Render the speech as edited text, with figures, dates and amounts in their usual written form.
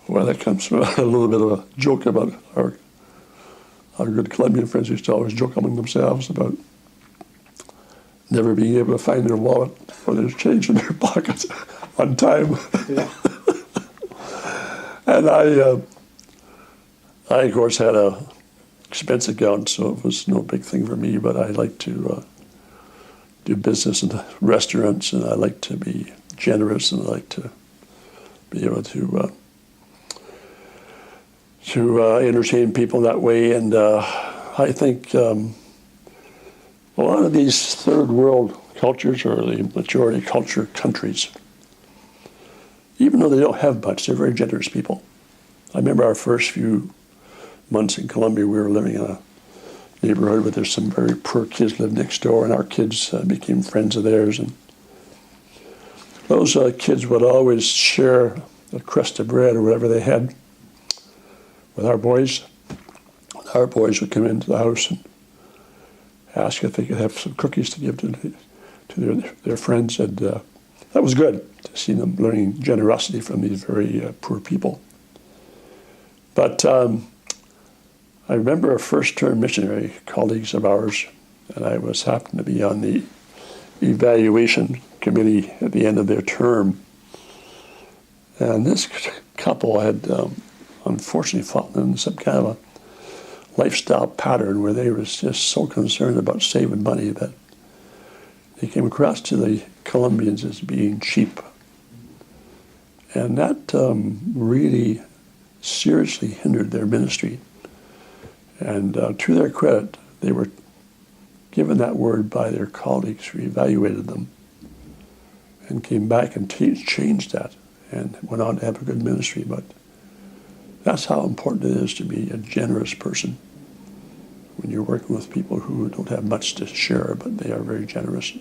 Well, that comes from a little bit of a joke about our good Colombian friends used to always joke among themselves about never being able to find their wallet or their change in their pockets on time. Yeah. And I, of course, had a expense account, so it was no big thing for me, but I like to do business in restaurants, and I like to be generous, and I like to be able to entertain people that way. And I think a lot of these third world cultures, or the majority culture countries, even though they don't have much, they're very generous people. I remember our first few months in Colombia, we were living in a neighborhood where there's some very poor kids lived next door, and our kids became friends of theirs. And those kids would always share a crust of bread or whatever they had with our boys. Our boys would come into the house and ask if they could have some cookies to give to their friends, and that was good to see them learning generosity from these very poor people. But I remember a first-term missionary, colleagues of ours, and I happened to be on the evaluation committee at the end of their term. And this couple had unfortunately fallen into some kind of a lifestyle pattern where they were just so concerned about saving money that they came across to the Colombians as being cheap. And that really seriously hindered their ministry. And to their credit, they were given that word by their colleagues who evaluated them and came back and changed that and went on to have a good ministry. But that's how important it is to be a generous person when you're working with people who don't have much to share, but they are very generous.